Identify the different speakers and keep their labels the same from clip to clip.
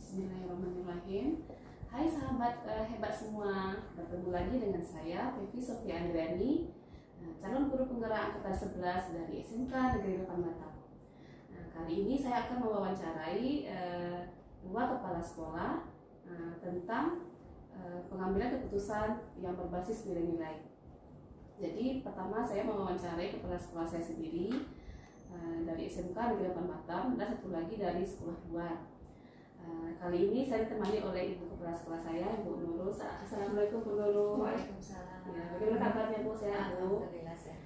Speaker 1: Bismillahirrahmanirrahim. Hai sahabat hebat semua, bertemu lagi dengan saya Fevi Sofia Andriani, calon guru penggerak angkatan 11 dari SMK Negeri 8 Batam. Kali ini saya akan mewawancarai dua kepala sekolah tentang pengambilan keputusan yang berbasis nilai-nilai. Jadi pertama saya mewawancarai kepala sekolah saya sendiri dari SMK Negeri 8 Batam dan satu lagi dari sekolah luar. Kali ini saya ditemani oleh ibu kepala sekolah saya, Ibu Nurul. Assalamualaikum Bu Nurul.
Speaker 2: Waalaikumsalam.
Speaker 1: Ya, bagaimana kabarnya Bu? Sehat Bu?
Speaker 2: Alhamdulillah sehat.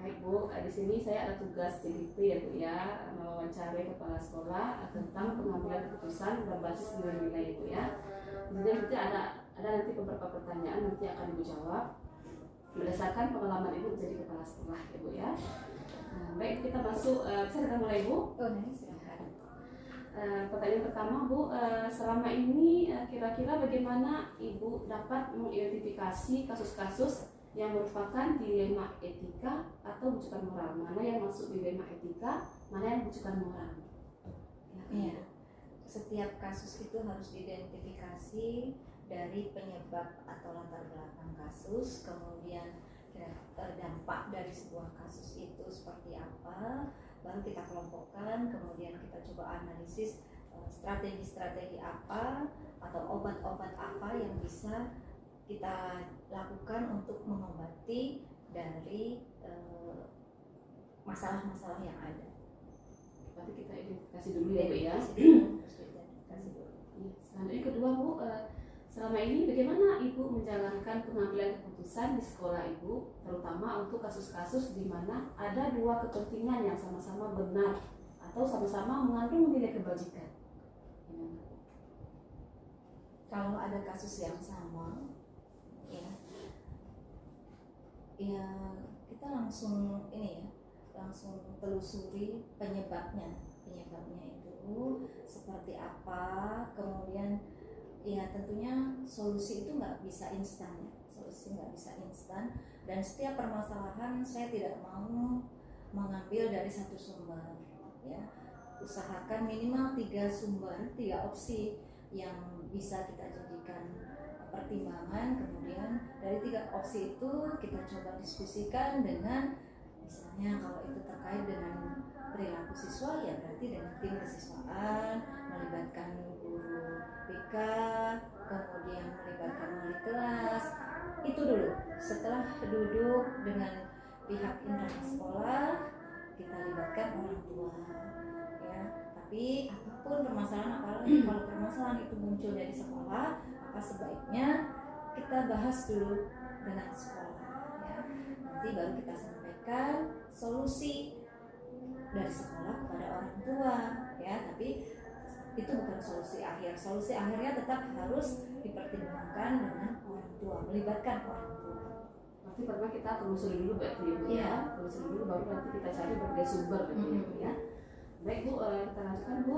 Speaker 1: Baik Bu, di sini saya ada tugas CDP ya Bu ya, mewawancarai kepala sekolah tentang pengambilan keputusan berbasis nilai-nilai Bu ya. Jadi nanti ada nanti beberapa pertanyaan nanti akan Ibu jawab berdasarkan pengalaman Ibu menjadi kepala sekolah ya Bu ya. Baik, kita masuk, kita mulai Bu.
Speaker 2: Oh, silahkan.
Speaker 1: Pertanyaan pertama Bu, selama ini kira-kira bagaimana Ibu dapat mengidentifikasi kasus-kasus yang merupakan dilema etika atau bujukan moral? Mana yang masuk dilema etika, mana yang bujukan moral?
Speaker 2: Iya. Setiap kasus itu harus diidentifikasi dari penyebab atau latar belakang kasus, kemudian dampak dari sebuah kasus itu seperti apa, baru kita kelompokkan, kemudian kita coba analisis strategi-strategi apa atau obat-obat apa yang bisa kita lakukan untuk mengobati dari masalah-masalah yang ada.
Speaker 1: Berarti kita identifikasi dulu ya Bu ya. Selanjutnya kedua Bu, selama ini bagaimana Ibu menjalankan pengambilan keputusan di sekolah Ibu, terutama untuk kasus-kasus di mana ada dua kepentingan yang sama-sama benar atau sama-sama mengandung nilai kebajikan?
Speaker 2: Kalau ada kasus yang sama, ya kita langsung langsung telusuri penyebabnya itu seperti apa, kemudian ya tentunya solusi itu nggak bisa instan dan setiap permasalahan saya tidak mau mengambil dari satu sumber ya, usahakan minimal 3 sumber, 3 opsi yang bisa kita jadikan pertimbangan, kemudian dari 3 opsi itu kita coba diskusikan dengan, misalnya kalau itu terkait dengan perilaku siswa ya berarti dengan tim kesiswaan, melibatkan guru BK, kemudian melibatkan wali kelas. Itu dulu. Setelah duduk dengan pihak internal sekolah, kita libatkan orang tua ya. Tapi apapun permasalahan, apalagi kalau permasalahan itu muncul dari sekolah, maka sebaiknya kita bahas dulu dengan sekolah ya. Nanti baru kita sampaikan solusi dari sekolah kepada orang tua ya, tapi itu bukan solusi akhir. Solusi akhirnya tetap harus dipertimbangkan dengan orang tua, melibatkan orang tua.
Speaker 1: Berarti pertama kita telusuri dulu berarti ya Bu ya, telusuri dulu baru nanti kita cari berbagai sumber berarti ya. Baik Bu, kita lanjutkan Bu,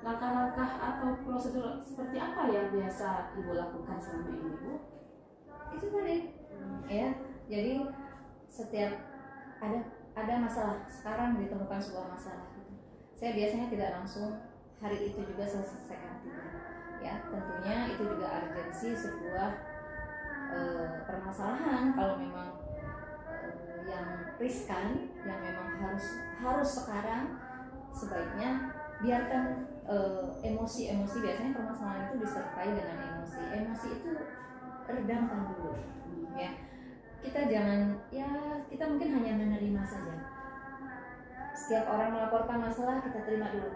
Speaker 1: langkah-langkah atau prosedur seperti apa yang biasa Ibu lakukan selama ini Bu?
Speaker 2: Itu tadi ya, jadi setiap ada masalah, sekarang ditemukan sebuah masalah gitu, saya biasanya tidak langsung hari itu juga selesaikan tidak ya, tentunya itu juga urgensi sebuah permasalahan. Kalau memang yang riskan, yang memang harus sekarang, sebaiknya biarkan emosi biasanya permasalahan itu disertai dengan emosi itu redamkan dulu ya. Kita jangan, ya kita mungkin hanya menerima saja. Setiap orang melaporkan masalah, kita terima dulu.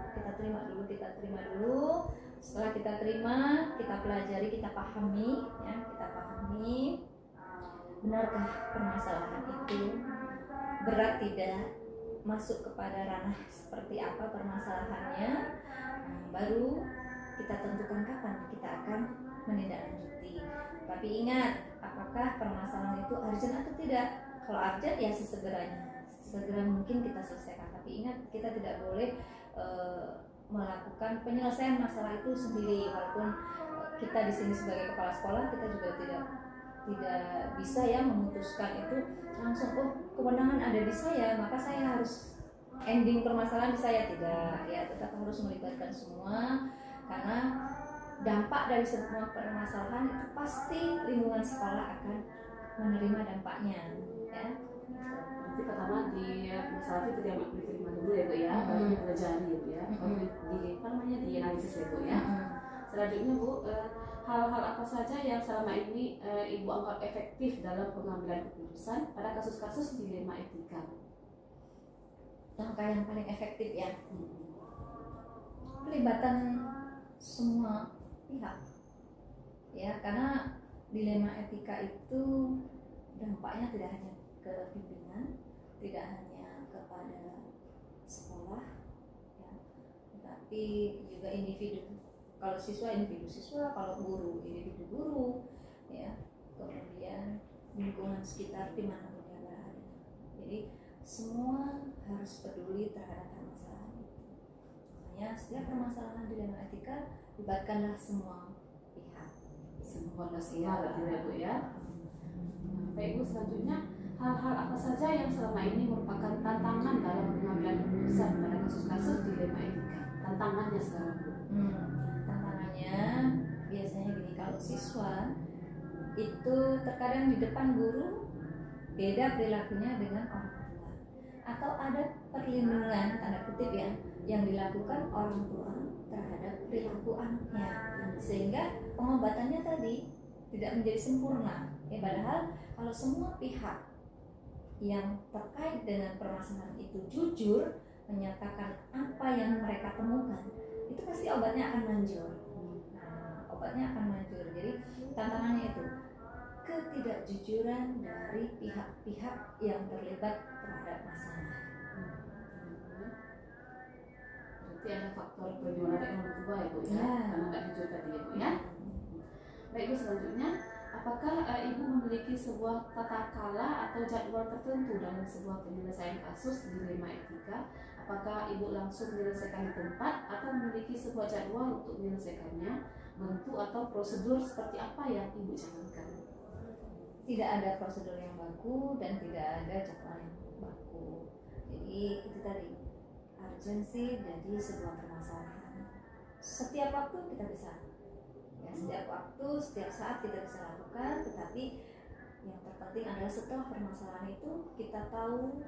Speaker 2: Setelah kita terima, kita pelajari, kita pahami ya, benarkah permasalahan itu, berat tidak, masuk kepada ranah seperti apa permasalahannya. Baru kita tentukan kapan kita akan menindaklanjuti. Tapi ingat, apakah permasalahan itu urgent atau tidak? Kalau urgent ya segera mungkin kita selesaikan. Tapi ingat, kita tidak boleh melakukan penyelesaian masalah itu sendiri. Walaupun kita di sini sebagai kepala sekolah, kita juga tidak bisa ya memutuskan itu langsung, oh kewenangan ada di saya, maka saya harus ending permasalahan di saya. Tidak ya, tetap harus melibatkan semua, karena dampak dari semua permasalahan itu pasti lingkungan sekolah akan menerima dampaknya, ya.
Speaker 1: Nanti pertama di masalah itu tidak diterima dulu ya Bu ya, baru dipelajari Bu ya, baru dianalisis ya Bu ya. Selanjutnya Bu, hal-hal apa saja yang selama ini Ibu anggap efektif dalam pengambilan keputusan pada kasus-kasus dilema etika?
Speaker 2: Langkah yang paling efektif ya, pelibatan semua pihak, ya, karena dilema etika itu dampaknya tidak hanya ke pimpinan, tidak hanya kepada sekolah, ya, tetapi juga individu. Kalau siswa individu siswa, kalau guru individu guru, ya, kemudian lingkungan sekitar di mana dia berada. Jadi semua harus peduli terhadap permasalahan itu. Makanya setiap permasalahan dilema etika libatkanlah semua pihak.
Speaker 1: Semua masalah ya Bu ya. Baik Bu, selanjutnya hal-hal apa saja yang selama ini merupakan tantangan dalam pengambilan keputusan pada kasus-kasus dilema etika? Tantangannya sekarang Bu.
Speaker 2: Tantangannya biasanya gini, kalau siswa itu terkadang di depan guru beda perilakunya dengan orang tua, atau ada perlindungan tanda kutip ya yang dilakukan orang tua terhadap perilaku anaknya, sehingga pengobatannya tadi tidak menjadi sempurna. Ya, padahal kalau semua pihak yang terkait dengan permasalahan itu jujur menyatakan apa yang mereka temukan, itu pasti obatnya akan manjur. Nah, obatnya akan manjur. Jadi tantangannya itu ketidakjujuran dari pihak-pihak yang terlibat terhadap masalah.
Speaker 1: Berarti ada faktor perlindungan dari orang tua ya Bu ya, karena nggak jujur tadi ya Bu ya. Baik Bu, selanjutnya apakah Ibu memiliki sebuah tata kala atau jadwal tertentu dalam sebuah penyelesaian kasus dilema etika? Apakah Ibu langsung menyelesaikan di tempat atau memiliki sebuah jadwal untuk menyelesaikannya? Bentuk atau prosedur seperti apa yang Ibu jalankan?
Speaker 2: Tidak ada prosedur yang baku dan tidak ada jadwal yang baku. Jadi itu tadi, urgensi dari sebuah permasalahan. Setiap waktu kita bisa, ya, setiap waktu, setiap saat kita bisa lakukan. Tetapi yang terpenting adalah setelah permasalahan itu kita tahu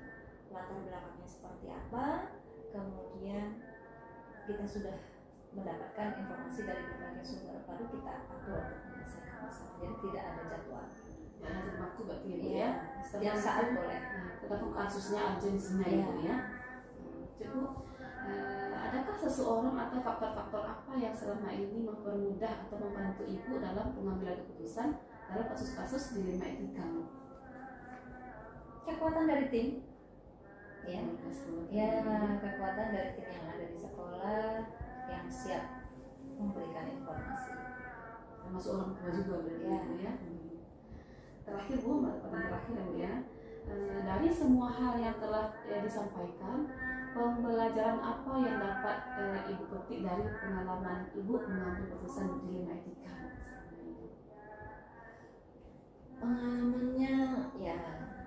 Speaker 2: latar belakangnya seperti apa, kemudian kita sudah mendapatkan informasi dari berbagai sumber, baru kita atur untuk menyelesaikan masalah. Jadi tidak ada jadwal.
Speaker 1: Ya, ada waktu berarti ya Bu
Speaker 2: Iya,
Speaker 1: ya.
Speaker 2: setiap saat boleh.
Speaker 1: Tergantung kasusnya, urgensinya ya Bu ya. Jadi Bu, adakah seseorang atau faktor-faktor apa yang selama ini mempermudah atau membantu Ibu dalam pengambilan keputusan dalam kasus-kasus dilema etika?
Speaker 2: Kekuatan dari tim, ya,
Speaker 1: Ya,
Speaker 2: kekuatan dari tim yang ada di sekolah yang siap memberikan informasi.
Speaker 1: termasuk orang tua juga berarti
Speaker 2: Ya.
Speaker 1: Bu ya. Terakhir Bu, pertanyaan terakhir ya Bu ya. Dari semua hal yang telah disampaikan, pembelajaran apa yang dapat Ibu petik dari pengalaman Ibu mengambil keputusan dilema etika?
Speaker 2: Pengalamannya ya,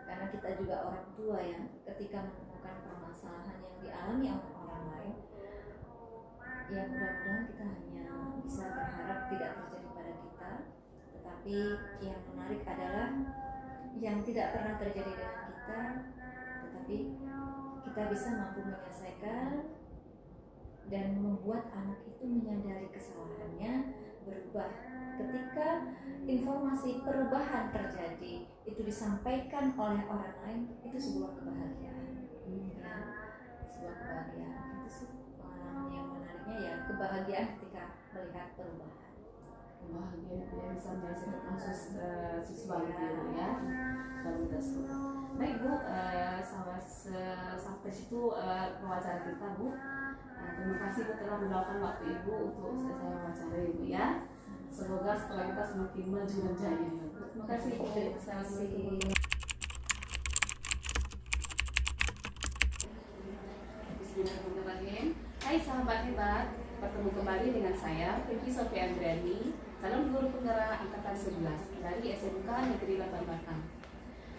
Speaker 2: karena kita juga orang tua ya, ketika menemukan permasalahan yang dialami oleh orang lain, ya mudah-mudahan kita hanya bisa berharap tidak terjadi pada kita. Tetapi yang menarik adalah yang tidak pernah terjadi dengan kita, tetapi kita bisa mampu menyelesaikan dan membuat anak itu menyadari kesalahannya, berubah. Ketika informasi perubahan terjadi, itu disampaikan oleh orang lain, itu sebuah kebahagiaan. Ya, sebuah kebahagiaan. Itu sih pengalaman yang menariknya, ya, kebahagiaan ketika melihat perubahan.
Speaker 1: Bahagia ya, bisa menyelesaikan kasus siswa gitu ya. Baik Bu, sampai situ wawancara kita Bu. Terima kasih Bu telah meluangkan waktu Ibu untuk saya wawancara Ibu ya. Semoga sekolah kita semakin maju dan jaya. Terima kasih Bu. Assalamualaikum. Bismillahirrahmanirrahim. Hai sahabat hebat, bertemu kembali dengan saya Vicky Sofia Andriani, calon guru penggerak angkatan 11 dari SMK Negeri 8 Batam.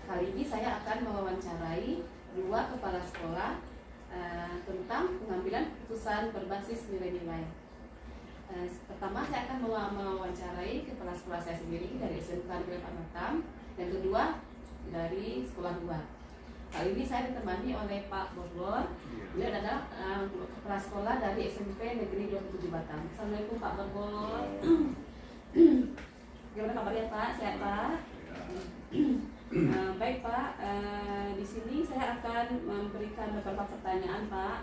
Speaker 1: Kali ini saya akan mewawancarai 2 kepala sekolah tentang pengambilan keputusan berbasis nilai-nilai. Pertama saya akan mewawancarai kepala sekolah saya sendiri dari SMK Negeri Batam, yang kedua dari sekolah luar. Kali ini saya ditemani oleh Pak Borbor. Beliau adalah kepala sekolah dari SMP Negeri 27 Batam. Assalamualaikum Pak Borbor. Gimana kabarnya Pak? Sehat Pak? Baik Pak, di sini saya akan memberikan beberapa pertanyaan Pak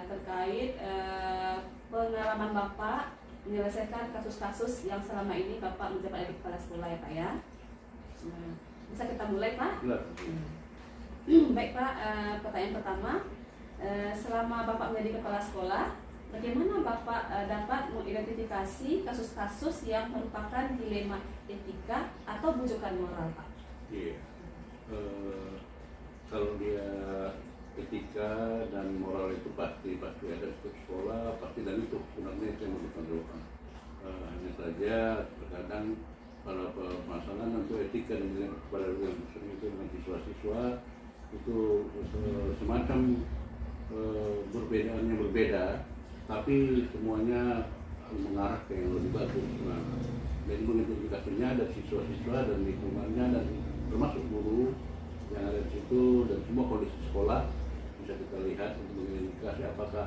Speaker 1: terkait pengalaman Bapak menyelesaikan kasus-kasus yang selama ini Bapak menjabat sebagai kepala sekolah ya Pak ya. Bisa kita mulai Pak? Baik Pak, pertanyaan pertama, selama Bapak menjadi kepala sekolah, bagaimana Bapak dapat mengidentifikasi kasus-kasus yang merupakan dilema etika atau bujukan moral Pak?
Speaker 3: Iya, kalau dia etika dan moral itu pasti ada di sekolah, pasti, dan itu sebenarnya yang mau ditonjolkan. Hanya saja terkadang pada permasalahan untuk etika dan nilai kepada itu dengan siswa-siswa itu semacam perbedaannya berbeda, tapi semuanya mengarah ke yang lebih bagus. Nah, jadi mengidentifikasinya ada siswa-siswa dan lingkungannya dan termasuk guru yang ada di situ dan semua kondisi sekolah bisa kita lihat untuk mengidentifikasi apakah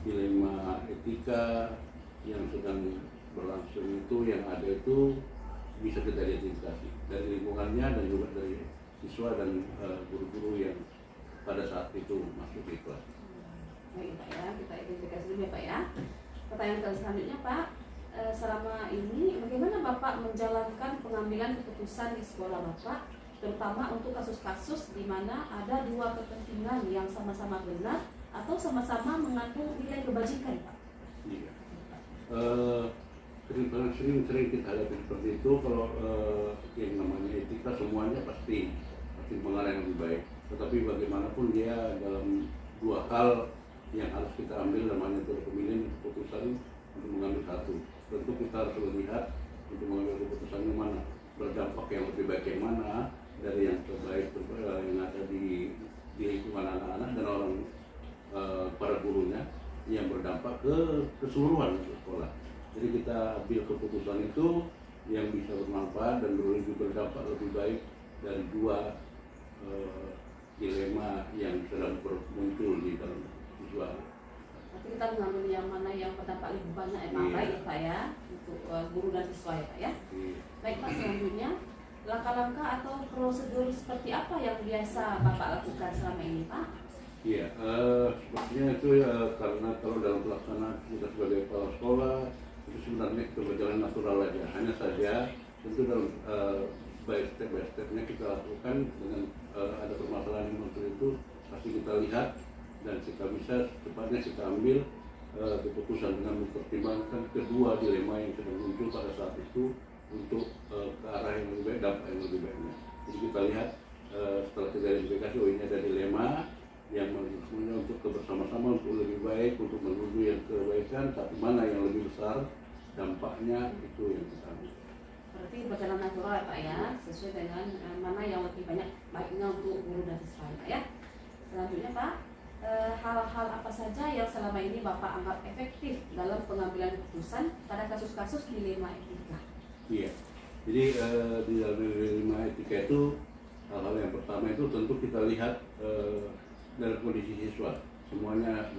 Speaker 3: dilema etika yang sedang berlangsung itu yang ada itu bisa kita identifikasi dari lingkungannya dan juga dari siswa dan guru-guru yang pada saat itu masuk di kelas.
Speaker 1: Baik Pak ya, kita identifikasi dulu ya Pak ya. Pertanyaan selanjutnya Pak, selama ini bagaimana Bapak menjalankan pengambilan keputusan di sekolah Bapak, terutama untuk kasus-kasus di mana ada dua kepentingan yang sama-sama benar atau sama-sama mengandung nilai kebajikan Pak?
Speaker 3: Iya. Sering kita hadapi seperti itu. Kalau yang namanya etika semuanya pasti mengarah yang lebih baik. Tetapi bagaimanapun dia dalam dua hal yang harus kita ambil, namanya itu pemilihan keputusan untuk mengambil satu. Tentu kita harus melihat untuk mengambil keputusan yang mana, berdampak yang lebih baik yang mana dari yang terbaik yang ada di lingkungan anak-anak dan orang para gurunya yang berdampak ke keseluruhan sekolah. Jadi kita ambil keputusan itu yang bisa bermanfaat dan berdampak lebih baik dari dua dilema yang sedang muncul di dalam siswa.
Speaker 1: Tapi kita mengambil yang mana yang berdampak lebih banyak baik ya Pak ya, untuk guru dan siswa ya Pak ya. Baik Pak, selanjutnya langkah-langkah atau prosedur seperti apa yang biasa Bapak lakukan selama ini Pak?
Speaker 3: Iya, sepertinya itu karena kalau dalam pelaksanaan kita sebagai kepala sekolah itu sebenarnya kita berjalan natural aja. Hanya saja tentu dalam by stepnya kita lakukan dengan ada permasalahan yang muncul itu pasti kita lihat dan kita bisa secepatnya kita ambil keputusan dengan mempertimbangkan kedua dilema yang sedang muncul pada saat itu untuk ke arah yang lebih baik, dampak yang lebih baiknya. Jadi kita lihat setelah kita identifikasi, oh ini ada dilema yang semuanya untuk kebersama-sama untuk lebih baik, untuk menuju yang kebaikan, tapi mana yang lebih besar dampaknya itu yang kita ambil.
Speaker 1: Berarti berjalan natural ya Pak ya, sesuai dengan mana yang lebih banyak baiknya untuk guru dan siswa Pak ya. Selanjutnya Pak, hal-hal apa saja yang selama ini Bapak anggap efektif dalam pengambilan keputusan pada kasus-kasus dilema etika?
Speaker 3: Iya, jadi di dalam dilema etika itu hal-hal yang pertama itu tentu kita lihat dari kondisi siswa, semuanya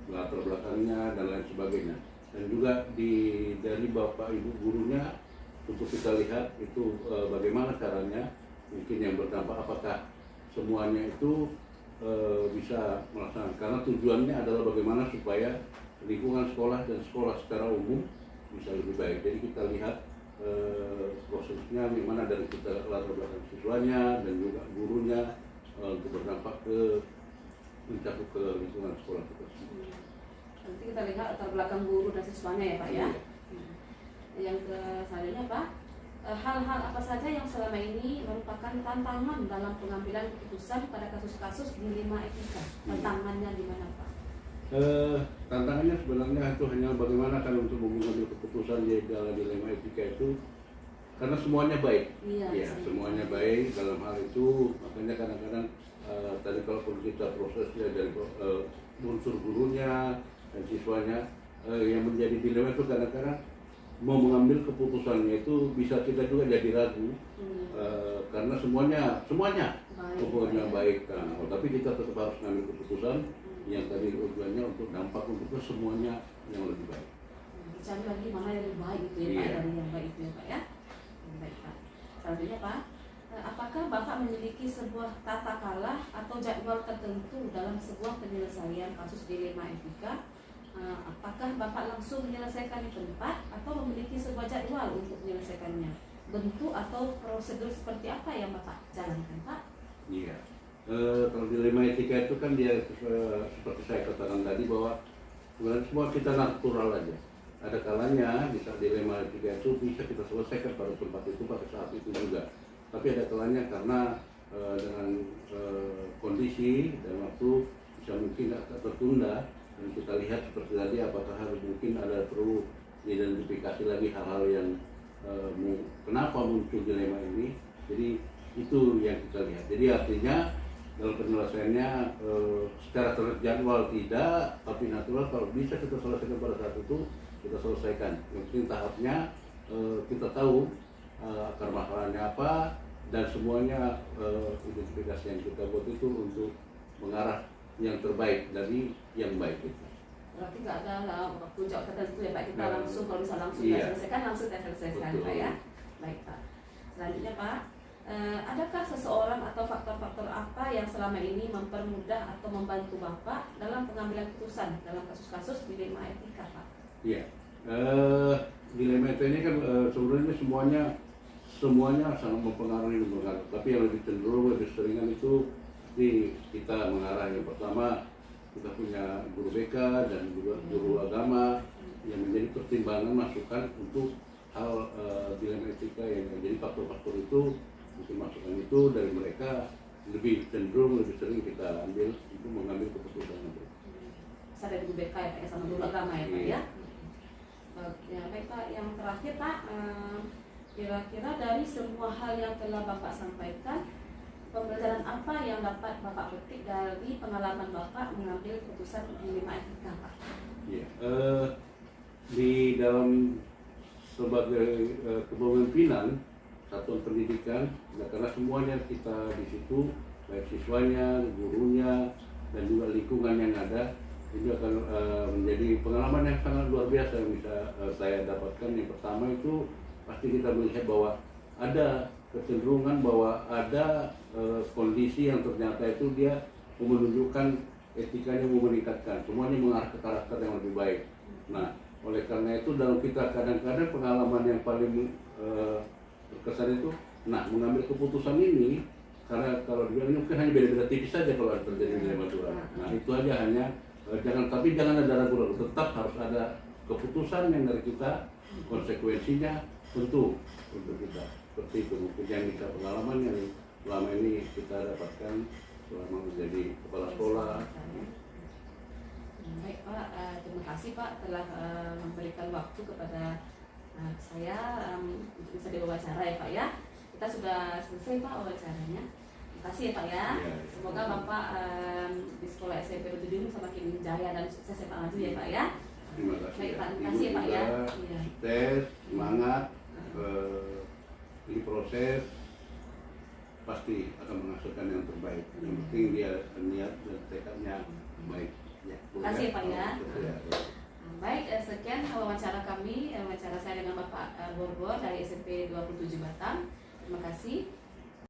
Speaker 3: latar belakangnya dan lain sebagainya, dan juga dari bapak ibu gurunya untuk kita lihat itu bagaimana caranya, mungkin yang berdampak apakah semuanya itu bisa melaksanakan, karena tujuannya adalah bagaimana supaya lingkungan sekolah dan sekolah secara umum bisa lebih baik. Jadi kita lihat prosesnya bagaimana dari kita latar belakang siswanya dan juga gurunya untuk berdampak ke mencakup ke lingkungan sekolah kita.
Speaker 1: Nanti kita lihat latar belakang guru dan siswanya ya Pak ya. Yang selanjutnya Pak, hal-hal apa saja yang selama ini merupakan tantangan dalam pengambilan keputusan pada kasus-kasus dilema etika? Tantangannya di mana Pak?
Speaker 3: Tantangannya sebenarnya itu hanya bagaimana kan untuk mengambil keputusan di dalam dilema etika itu, karena semuanya baik. Iya, semuanya baik dalam hal itu, makanya kadang-kadang tadi kalau kita prosesnya dari unsur gurunya dan siswanya yang menjadi dilema itu kadang-kadang mau mengambil keputusannya itu bisa kita juga jadi ragu karena semuanya pokoknya baik kan. Tapi kita tetap harus mengambil keputusan yang tadi tujuannya untuk dampak untuk semuanya yang lebih baik.
Speaker 1: Cari lagi mana yang lebih baik itu ya Pak, dari yang baik itu ya Pak ya. Baik Pak. Selanjutnya Pak, apakah Bapak memiliki sebuah tata kalah atau jadwal tertentu dalam sebuah penyelesaian kasus dilema etika? Apakah Bapak langsung menyelesaikan di tempat atau memiliki sebuah jadwal untuk menyelesaikannya? Bentuk atau prosedur seperti apa yang Bapak jalankan Pak?
Speaker 3: Iya. Kalau dilema etika itu kan dia seperti saya katakan tadi bahwa sebenarnya semua kita natural aja. Ada kalanya bisa dilema etika itu bisa kita selesaikan pada tempat itu pada saat itu juga. Tapi ada kalanya karena dengan kondisi dan waktu bisa mungkin agak tertunda dan kita lihat seperti tadi apakah harus mungkin ada perlu identifikasi lagi hal-hal yang kenapa muncul dilema ini. Jadi itu yang kita lihat. Jadi artinya dalam penyelesaiannya secara terjadwal tidak, tapi natural kalau bisa kita selesaikan pada saat itu kita selesaikan. Yang penting tahapnya kita tahu akar masalahnya apa dan semuanya identifikasi yang kita buat itu untuk mengarah yang terbaik dari yang baik itu.
Speaker 1: Berarti nggak ada waktu jauh tertentu ya Pak, kita langsung kalau bisa langsung
Speaker 3: Iya.
Speaker 1: selesaikan langsung kita selesaikan
Speaker 3: Betul.
Speaker 1: Pak ya. Baik Pak. Selanjutnya Pak, adakah seseorang atau faktor-faktor apa yang selama ini mempermudah atau membantu Bapak dalam pengambilan keputusan dalam kasus-kasus dilema etika Pak?
Speaker 3: Iya. Dilema etika ini kan sebenarnya semuanya sangat mempengaruhi. Tapi yang lebih cenderung lebih seringan itu di kita mengarah yang pertama kita punya guru BK dan juga guru agama yang menjadi pertimbangan masukan untuk hal dilema etika yang jadi faktor-faktor itu mungkin masukan itu dari mereka lebih cenderung lebih sering kita ambil untuk mengambil keputusan itu.
Speaker 1: Saya dari guru BK ya Pak ya, sama guru agama ya Pak ya. Ya baik Pak, yang terakhir Pak, kira-kira dari semua hal yang telah Bapak sampaikan, pembelajaran apa yang dapat Bapak petik dari pengalaman Bapak mengambil keputusan dilema etika Pak?
Speaker 3: Ya, di dalam sebagai kepemimpinan satuan pendidikan, karena semuanya kita di situ, baik siswanya, gurunya, dan juga lingkungan yang ada, ini akan menjadi pengalaman yang sangat luar biasa yang bisa saya dapatkan. Yang pertama itu pasti kita melihat bahwa ada kecenderungan bahwa ada kondisi yang ternyata itu dia menunjukkan etikanya mau meningkatkan, semuanya mengarah ke karakter yang lebih baik. Nah, oleh karena itu dalam kita kadang-kadang pengalaman yang paling berkesan itu, mengambil keputusan ini karena kalau dia ini mungkin hanya beda-beda tipis saja kalau terjadi dilema itu. Nah, itu aja hanya jangan ada ragu-ragu, tetap harus ada keputusan yang dari kita, konsekuensinya tentu untuk kita. Seperti itu mungkin yang bisa pengalaman yang selama ini kita dapatkan selama menjadi kepala sekolah.
Speaker 1: Baik Pak, terima kasih Pak telah memberikan waktu kepada saya untuk bisa diwawancara ya Pak ya. Kita sudah selesai Pak wawancaranya. Terima kasih ya Pak ya. Semoga Bapak di sekolah SMP 7 ini semakin jaya dan sukses ya Pak maju ya Pak ya.
Speaker 3: Terima kasih.
Speaker 1: Baik Pak, terima kasih ya Pak ya.
Speaker 3: Sukses, semangat. Ini proses pasti akan menghasilkan yang terbaik. Yang penting dia niat dan tekadnya baik. Ya,
Speaker 1: terima kasih Pak ya.
Speaker 3: Ya.
Speaker 1: Baik, sekian wawancara kami, wawancara saya dengan Bapak Borbor dari SMP 27 Batam. Terima kasih.